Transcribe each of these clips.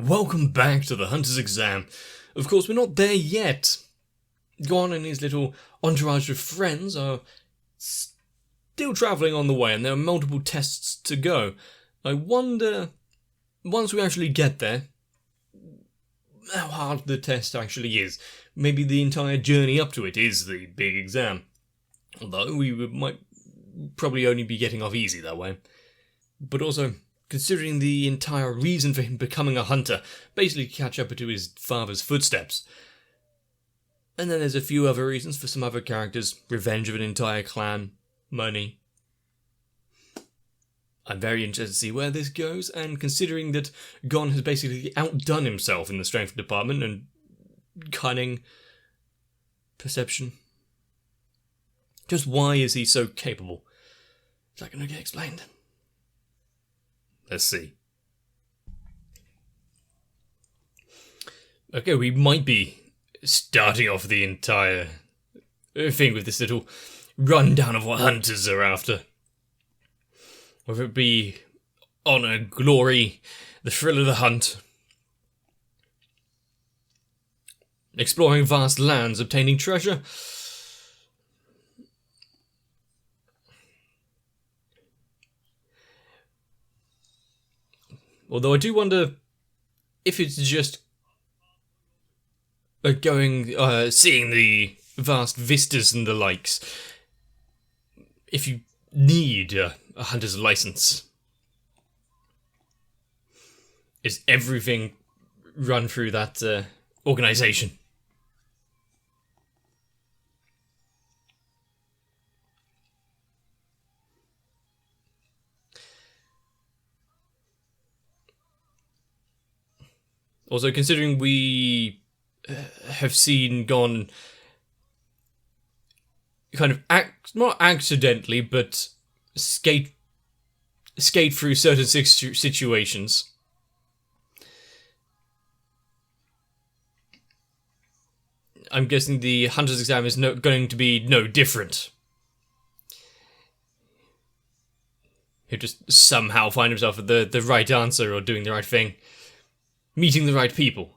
welcome back to the Hunter's Exam. Of course, we're not there yet. Gon and his little entourage of friends are still travelling on the way, and there are multiple tests to go. I wonder, once we actually get there, how hard the test actually is. Maybe the entire journey up to it is the big exam. Although we might probably only be getting off easy that way. But also, considering the entire reason for him becoming a hunter, basically catch up to his father's footsteps. And then there's a few other reasons for some other characters. Revenge of an entire clan. Money. I'm very interested to see where this goes, and considering that Gon has basically outdone himself in the strength department and cunning, perception. Just why is he so capable? Is that going to get explained? Let's see. Okay, we might be starting off the entire thing with this little rundown of what hunters are after. Whether it be honour, glory, the thrill of the hunt, exploring vast lands, obtaining treasure. Although I do wonder if it's just seeing the vast vistas and the likes. If you need a hunter's license, is everything run through that organisation? Also, considering we have seen Gon kind of not accidentally, but skate through certain situations. I'm guessing the Hunter's Exam is going to be no different. He'll just somehow find himself at the right answer or doing the right thing. Meeting the right people.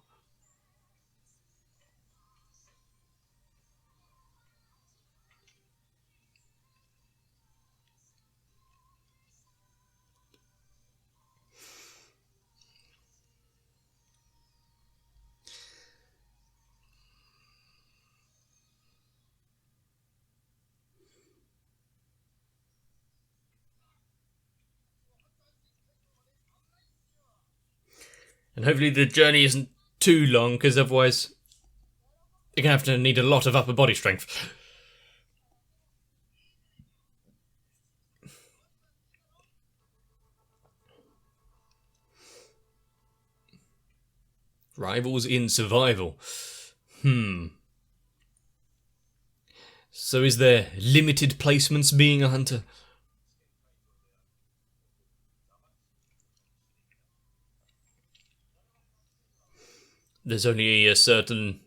And hopefully the journey isn't too long, because otherwise you're going to have to need a lot of upper body strength. Rivals in survival. So is there limited placements being a hunter? There's only a certain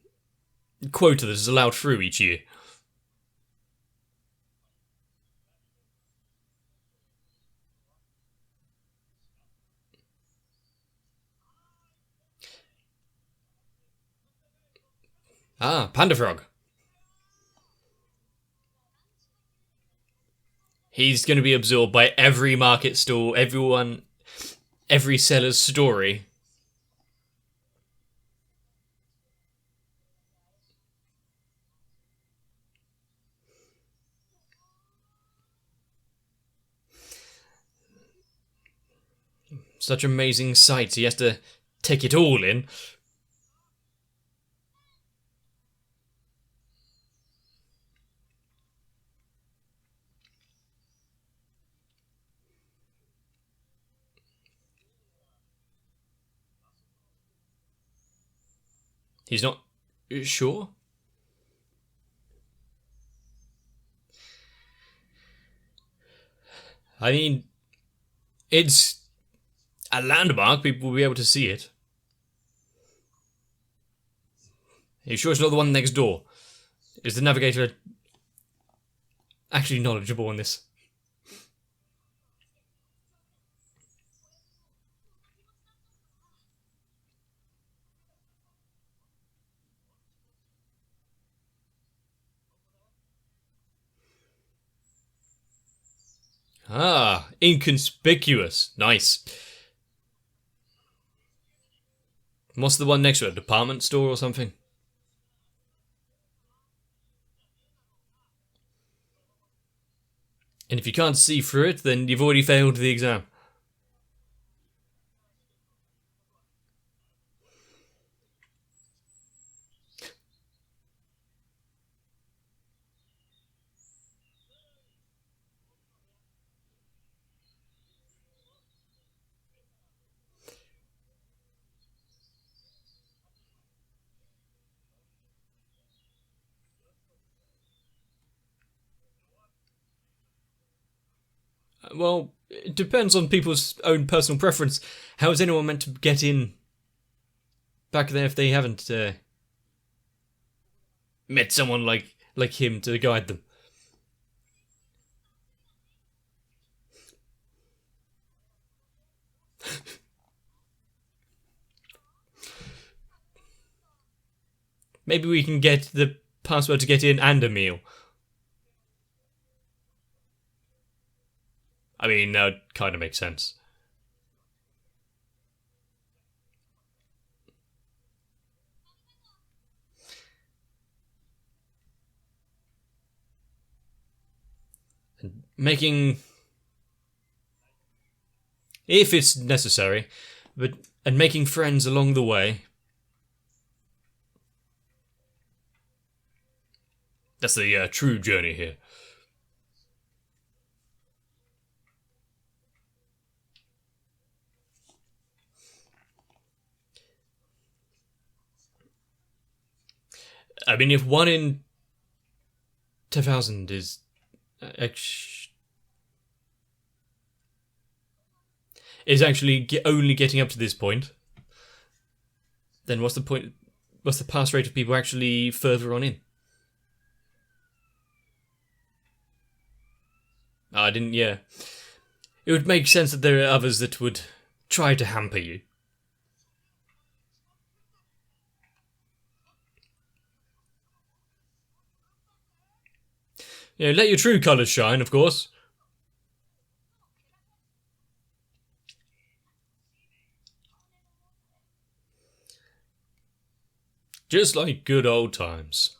quota that is allowed through each year. Ah, Panda Frog. He's going to be absorbed by every market stall, every seller's story. Such amazing sights, he has to take it all in. He's not sure? I mean, it's a landmark, people will be able to see it. Are you sure it's not the one next door? Is the navigator actually knowledgeable on this? Ah, inconspicuous. Nice. What's the one next to it? A department store or something? And if you can't see through it, then you've already failed the exam. Well, it depends on people's own personal preference. How is anyone meant to get in back there if they haven't met someone like him to guide them? Maybe we can get the password to get in and a meal. I mean, that kind of makes sense. And making, if it's necessary, and making friends along the way. That's the true journey here. I mean, if 1 in 10,000 is actually only getting up to this point, then what's the point? What's the pass rate of people actually further on in? I didn't. Yeah, it would make sense that there are others that would try to hamper you. You know, let your true colours shine, of course. Just like good old times.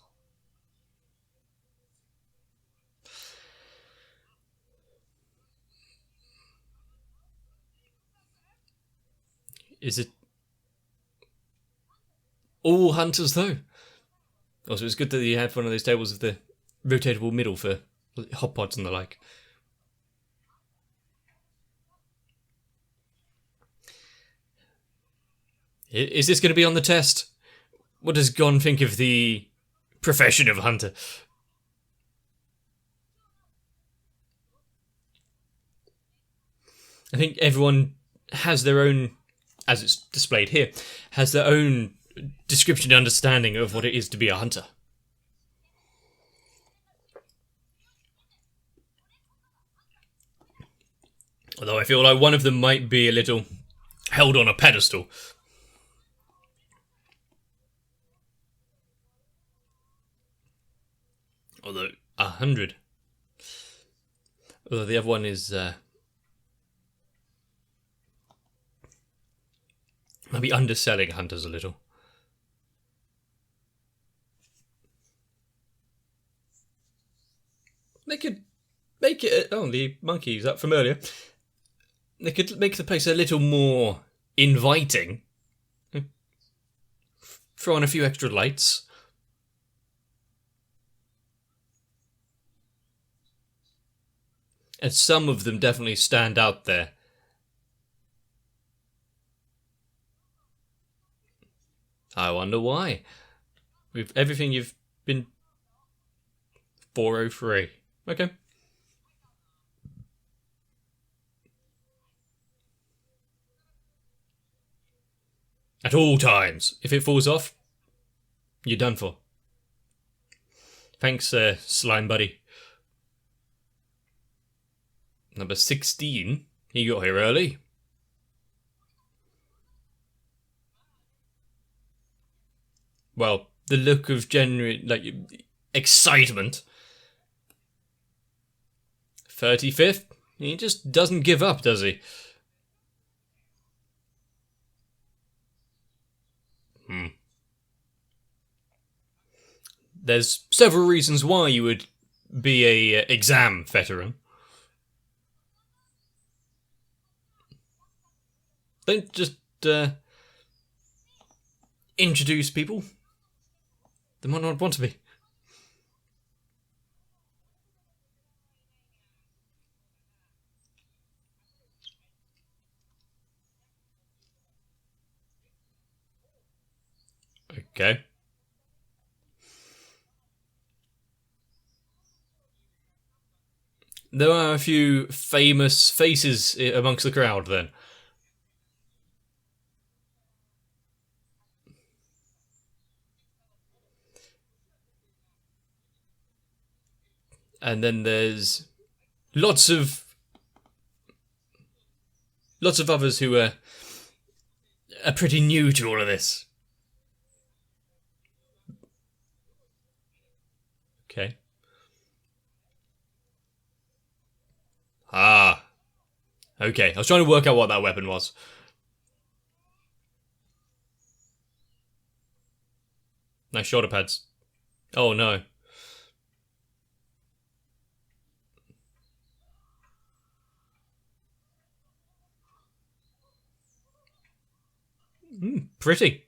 Is it all hunters, though? Also, it's good that you had one of those tables with the rotatable middle for hot pods and the like. Is this going to be on the test? What does Gon think of the profession of hunter? I think everyone has their own, as it's displayed here, has their own description and understanding of what it is to be a hunter. Although I feel like one of them might be a little held on a pedestal. Although 100. Although the other one is maybe underselling hunters a little. They could make it. Oh, the monkeys up from earlier. They could make the place a little more inviting. Throw on a few extra lights. And some of them definitely stand out there. I wonder why. With everything you've been 403. Okay. At all times. If it falls off, you're done for. Thanks, slime buddy. Number 16. He got here early. Well, the look of genuine, excitement. 35th. He just doesn't give up, does he? There's several reasons why you would be a exam veteran. Don't just introduce people. They might not want to be. Okay. There are a few famous faces amongst the crowd then. And then there's lots of others who are pretty new to all of this. Okay. Ah. Okay, I was trying to work out what that weapon was. Nice shoulder pads. Oh no. Pretty.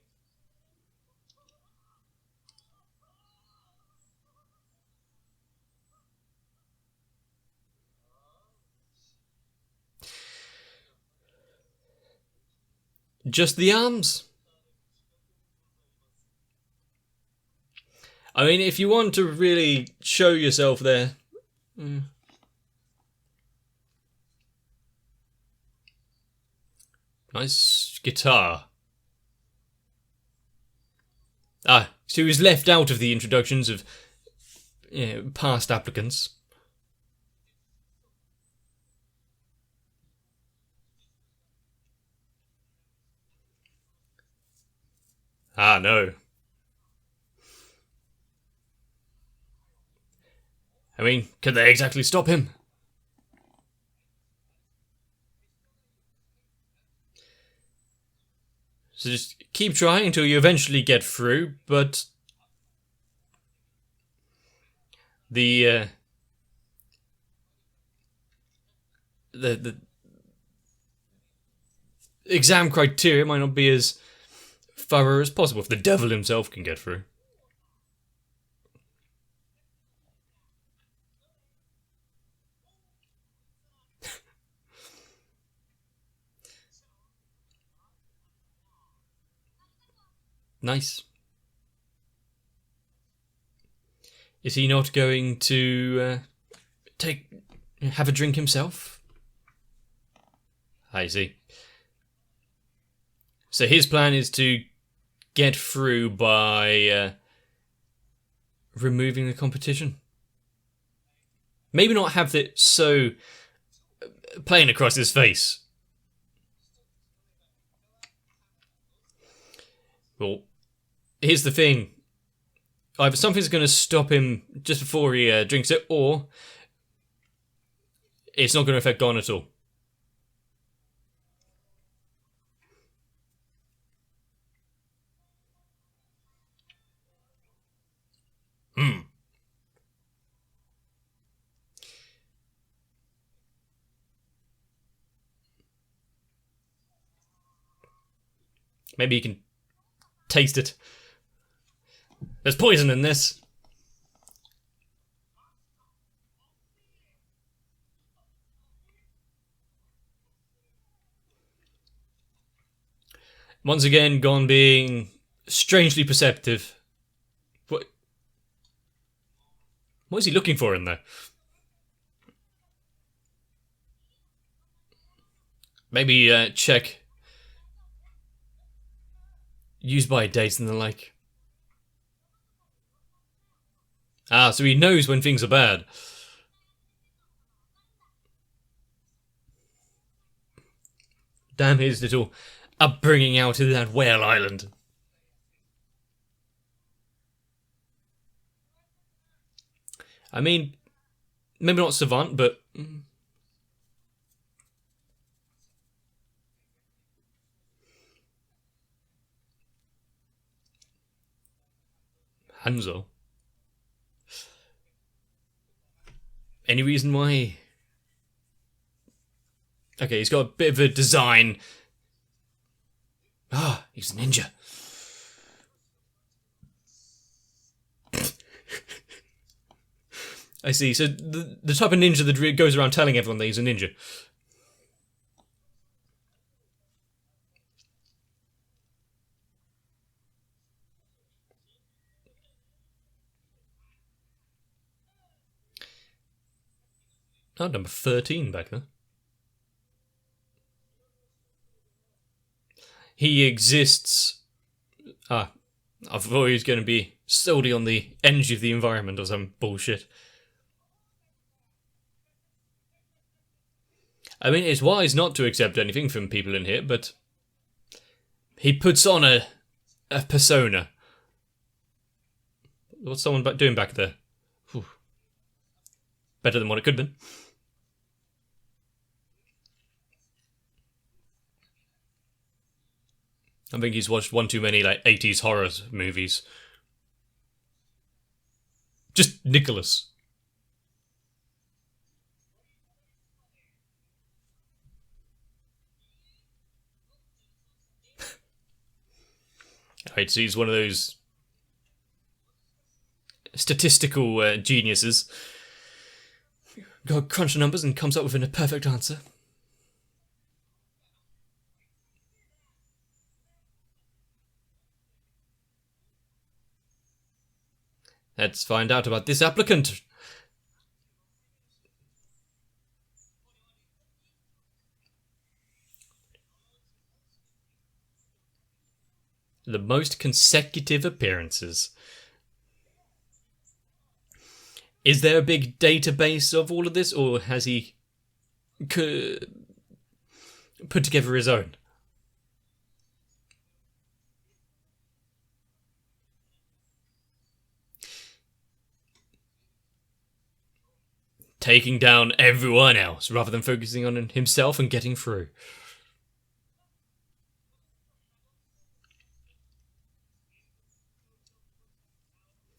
Just the arms? I mean, if you want to really show yourself there. Nice guitar. Ah, so he was left out of the introductions of past applicants. Ah, no. I mean, can they exactly stop him? So just keep trying until you eventually get through, but the exam criteria might not be as thorough as possible if the devil himself can get through. Nice. Is he not going to have a drink himself? I see. So his plan is to get through by removing the competition. Maybe not have it so plain across his face. Well, here's the thing. Either something's going to stop him just before he drinks it, or it's not going to affect Gon at all. Maybe you can taste it. There's poison in this. Once again, Gon being strangely perceptive. What is he looking for in there? Maybe check use by dates and the like. Ah, so he knows when things are bad. Damn his little upbringing out in that whale island. I mean, maybe not savant, but Hanzo. Any reason why? Okay, he's got a bit of a design. Ah, he's a ninja. I see. So the type of ninja that goes around telling everyone that he's a ninja. Oh, number 13 back there. He exists. I thought he was going to be solely on the energy of the environment or some bullshit. I mean, it's wise not to accept anything from people in here, but he puts on a persona. What's someone doing back there? Whew. Better than what it could have been. I think he's watched one too many 80s horror movies. Just Nicholas. Alright, so he's one of those statistical geniuses. Go crunch the numbers and comes up with a perfect answer. Let's find out about this applicant. The most consecutive appearances. Is there a big database of all of this, or has he put together his own? Taking down everyone else rather than focusing on himself and getting through.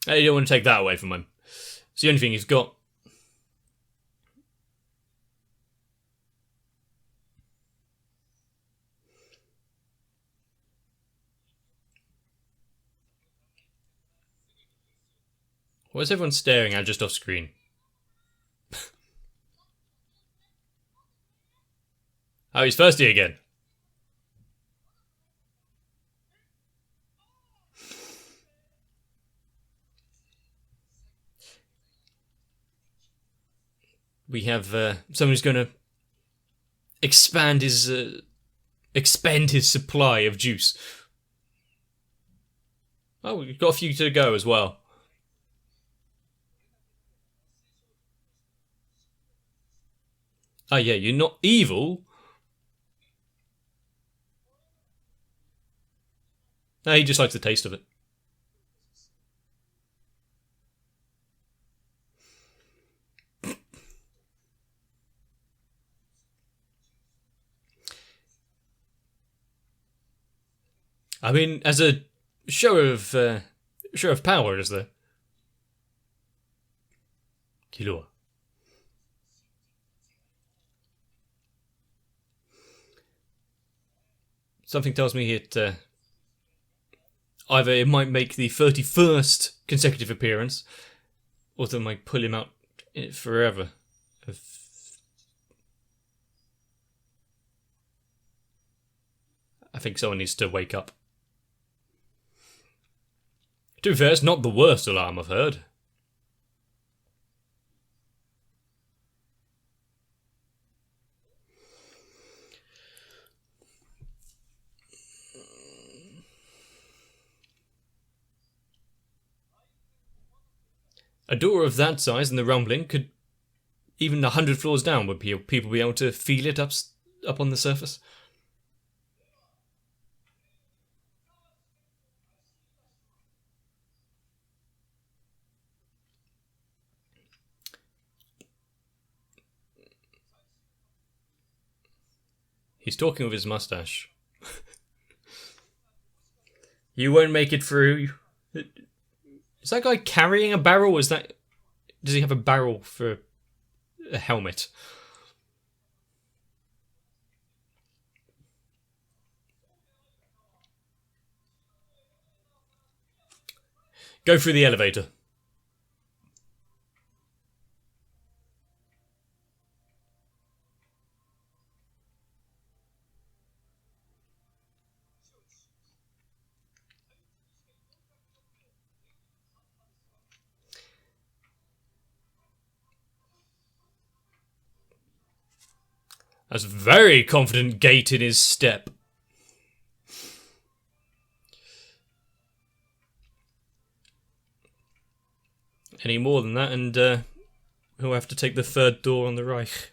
You don't want to take that away from him. It's the only thing he's got. What is everyone staring at just off screen? Oh, he's thirsty again. We have someone who's going to expand his supply of juice. Oh, we've got a few to go as well. Oh yeah, you're not evil. No, he just likes the taste of it. I mean, as a show of power, is there? Killua. Something tells me either it might make the 31st consecutive appearance, or they might pull him out forever. I think someone needs to wake up. To be fair, it's not the worst alarm I've heard. A door of that size and the rumbling could, even 100 floors down, would people be able to feel it up on the surface? He's talking with his mustache. You won't make it through. Is that guy carrying a barrel? Does he have a barrel for a helmet? Go through the elevator. That's a very confident gait in his step. Any more than that, and he'll have to take the third door on the right.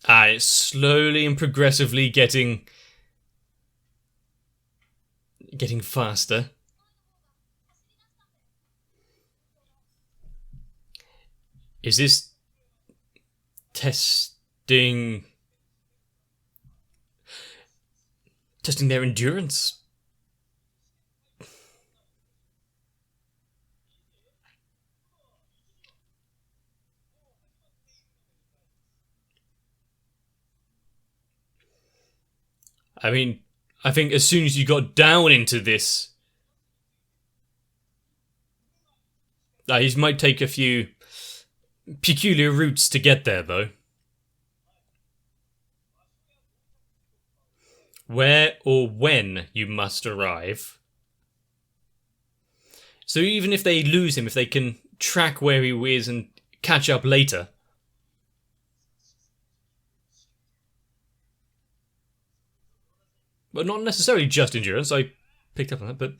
It's slowly and progressively getting faster. Is this testing their endurance? I mean, I think as soon as you got down into this, he might take a few peculiar routes to get there, though. Where or when you must arrive. So even if they lose him, if they can track where he is and catch up later. But not necessarily just endurance, I picked up on that, but...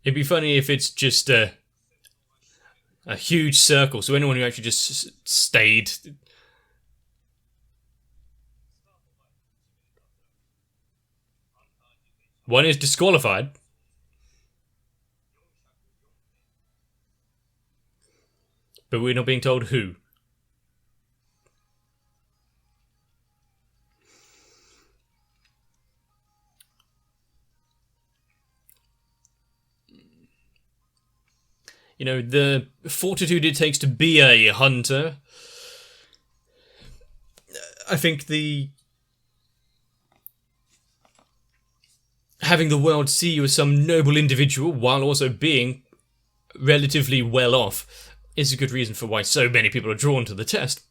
It'd be funny if it's just a huge circle, so anyone who actually just stayed... One is disqualified. But we're not being told who. You know, the fortitude it takes to be a hunter. I think having the world see you as some noble individual while also being relatively well off is a good reason for why so many people are drawn to the test.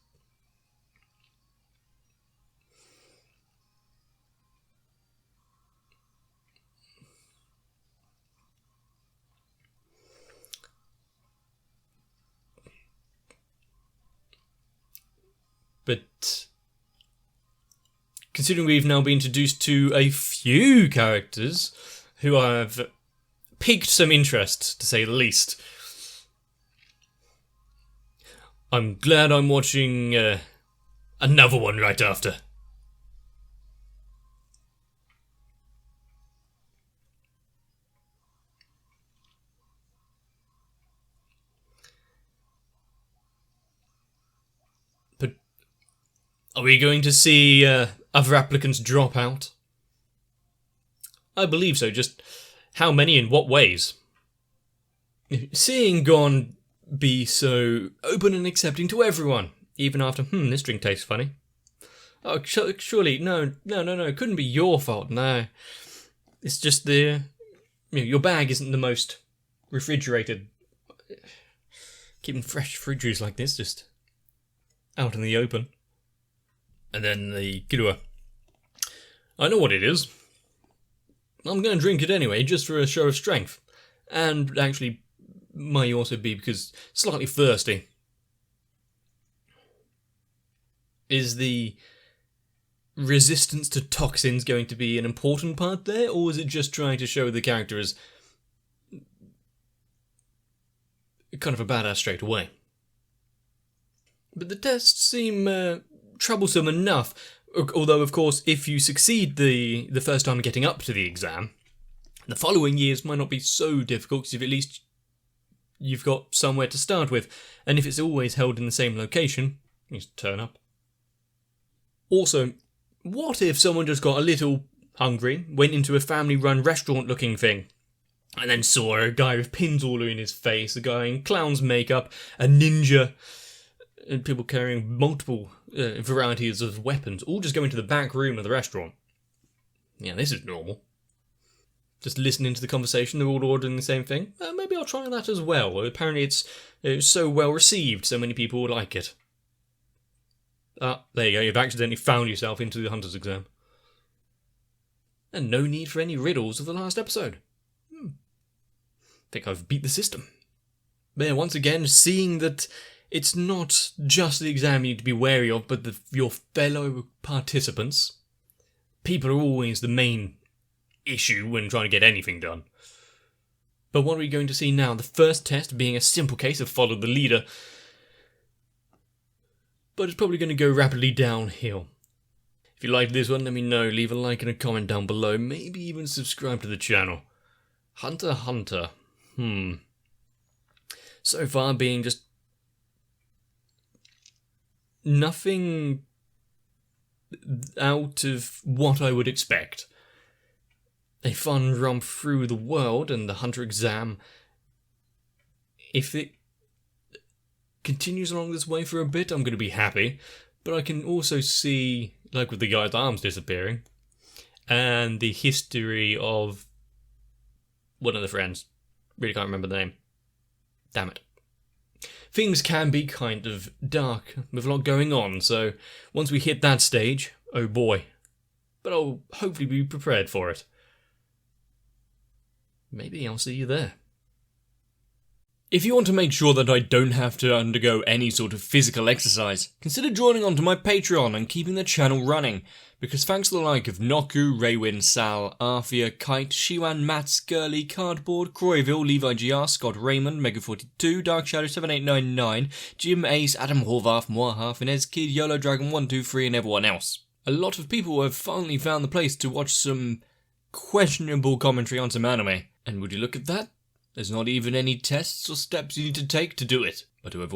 But considering we've now been introduced to a few characters who have piqued some interest, to say the least, I'm glad I'm watching another one right after. But are we going to see other applicants drop out? I believe so, just how many and what ways? Seeing Gon be so open and accepting to everyone, even after, this drink tastes funny. Oh, surely, no, it couldn't be your fault, no. It's just your bag isn't the most refrigerated. Keeping fresh fruit juice like this just out in the open. And then the Kirua. I know what it is. I'm going to drink it anyway, just for a show of strength. And actually, might also be because slightly thirsty. Is the resistance to toxins going to be an important part there, or is it just trying to show the character as kind of a badass straight away? But the tests seem troublesome enough Although, of course, if you succeed the first time getting up to the exam, the following years might not be so difficult because at least you've got somewhere to start with. And if it's always held in the same location, you just turn up. Also, what if someone just got a little hungry, went into a family-run restaurant-looking thing, and then saw a guy with pins all in his face, a guy in clown's makeup, a ninja, and people carrying multiple varieties of weapons, all just go into the back room of the restaurant. Yeah, this is normal. Just listening to the conversation, they're all ordering the same thing. Maybe I'll try that as well. Apparently it's so well received, so many people like it. There you go, you've accidentally found yourself into the hunter's exam. And no need for any riddles of the last episode. Think I've beat the system. But yeah, once again, seeing that it's not just the exam you need to be wary of, but your fellow participants. People are always the main issue when trying to get anything done. But what are we going to see now? The first test being a simple case of follow the leader. But it's probably going to go rapidly downhill. If you liked this one, let me know. Leave a like and a comment down below. Maybe even subscribe to the channel. Hunter x Hunter. So far being just nothing out of what I would expect. A fun romp through the world and the Hunter exam. If it continues along this way for a bit, I'm going to be happy. But I can also see, like with the guy's arms disappearing, and the history of one of the friends. Really can't remember the name. Damn it. Things can be kind of dark with a lot going on, so once we hit that stage, oh boy. But I'll hopefully be prepared for it. Maybe I'll see you there. If you want to make sure that I don't have to undergo any sort of physical exercise, consider joining onto my Patreon and keeping the channel running, because thanks to the like of Noku, Raywin, Sal, Arthea, Kite, Shiwan, Matt, Skirly, Cardboard, Croyville, Levi GR, Scott Raymond, Mega42, Dark Shadow 7899, Jim Ace, Adam Horvath, Moaha, Finez Kid, YOLO Dragon 123 and everyone else. A lot of people have finally found the place to watch some questionable commentary on some anime, and would you look at that? There's not even any tests or steps you need to take to do it. But to everyone